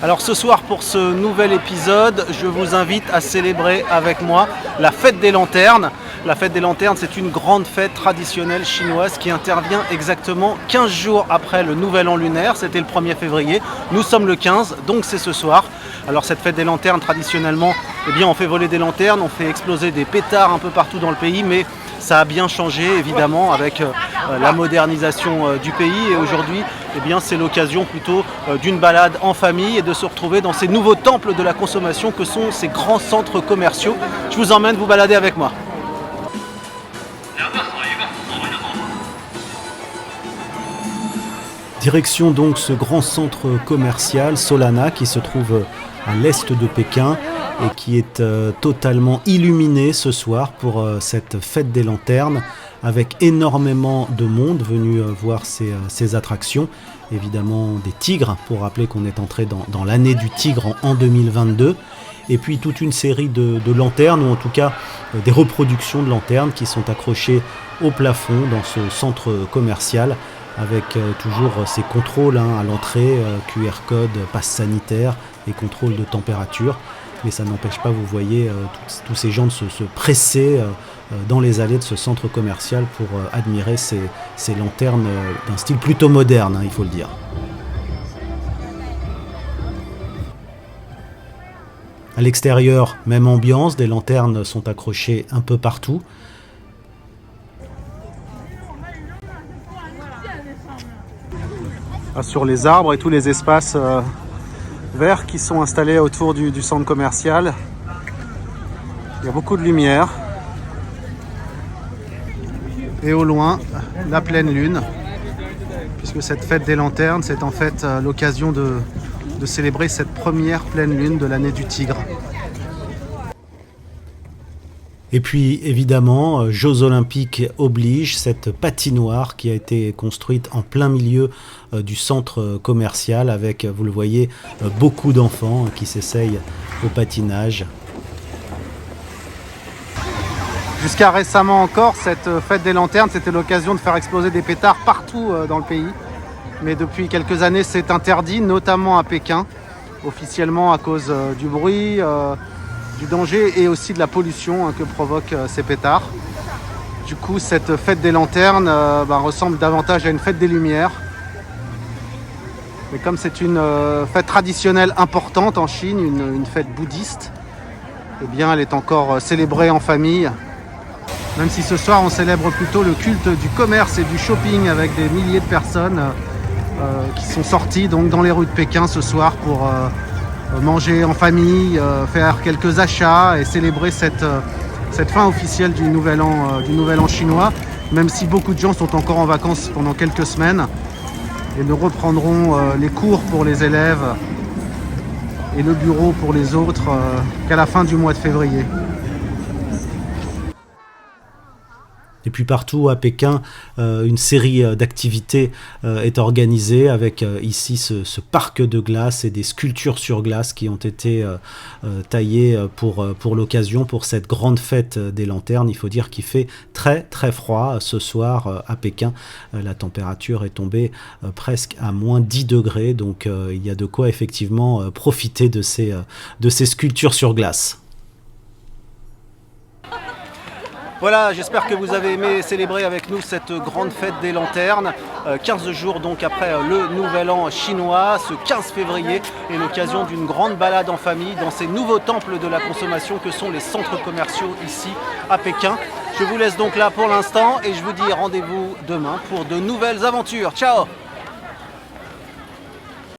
Alors ce soir pour ce nouvel épisode, je vous invite à célébrer avec moi la fête des lanternes. La fête des lanternes, c'est une grande fête traditionnelle chinoise qui intervient exactement 15 jours après le nouvel an lunaire. C'était le 1er février, nous sommes le 15, donc c'est ce soir. Alors cette fête des lanternes, traditionnellement, on fait voler des lanternes, on fait exploser des pétards un peu partout dans le pays, mais ça a bien changé évidemment avec la modernisation du pays et aujourd'hui c'est l'occasion plutôt d'une balade en famille et de se retrouver dans ces nouveaux temples de la consommation que sont ces grands centres commerciaux. Je vous emmène vous balader avec moi. Direction donc ce grand centre commercial Solana qui se trouve à l'est de Pékin et qui est totalement illuminé ce soir pour cette fête des lanternes avec énormément de monde venu voir ces attractions. Évidemment des tigres, pour rappeler qu'on est entré dans l'année du tigre en 2022. Et puis toute une série de lanternes, ou en tout cas des reproductions de lanternes qui sont accrochées au plafond dans ce centre commercial avec toujours ces contrôles à l'entrée, QR code, passe sanitaire et contrôle de température. Mais ça n'empêche pas, vous voyez, tous ces gens de se presser dans les allées de ce centre commercial pour admirer ces lanternes d'un style plutôt moderne, il faut le dire. À l'extérieur, même ambiance, des lanternes sont accrochées un peu partout. Sur les arbres et tous les espaces verts qui sont installés autour du centre commercial. Il y a beaucoup de lumière. Et au loin, la pleine lune. Puisque cette fête des lanternes, c'est en fait l'occasion de célébrer cette première pleine lune de l'année du tigre. Et puis évidemment, Jeux Olympiques oblige, cette patinoire qui a été construite en plein milieu du centre commercial avec, vous le voyez, beaucoup d'enfants qui s'essayent au patinage. Jusqu'à récemment encore, cette fête des lanternes, c'était l'occasion de faire exploser des pétards partout dans le pays. Mais depuis quelques années, c'est interdit, notamment à Pékin, officiellement à cause du bruit, du danger et aussi de la pollution que provoquent ces pétards. Du coup, cette fête des lanternes ressemble davantage à une fête des lumières. Mais comme c'est une fête traditionnelle importante en Chine, une fête bouddhiste, elle est encore célébrée en famille. Même si ce soir, on célèbre plutôt le culte du commerce et du shopping avec des milliers de personnes qui sont sorties donc, dans les rues de Pékin ce soir pour manger en famille, faire quelques achats et célébrer cette fin officielle du nouvel an chinois, même si beaucoup de gens sont encore en vacances pendant quelques semaines et ne reprendront les cours pour les élèves et le bureau pour les autres qu'à la fin du mois de février. Et puis partout à Pékin, une série d'activités est organisée avec ici ce parc de glace et des sculptures sur glace qui ont été taillées pour l'occasion, pour cette grande fête des lanternes. Il faut dire qu'il fait très très froid ce soir à Pékin. La température est tombée presque à moins 10 degrés, donc il y a de quoi effectivement profiter de ces sculptures sur glace. Voilà, j'espère que vous avez aimé célébrer avec nous cette grande fête des lanternes. 15 jours donc après le nouvel an chinois, ce 15 février, est l'occasion d'une grande balade en famille dans ces nouveaux temples de la consommation que sont les centres commerciaux ici à Pékin. Je vous laisse donc là pour l'instant et je vous dis rendez-vous demain pour de nouvelles aventures. Ciao!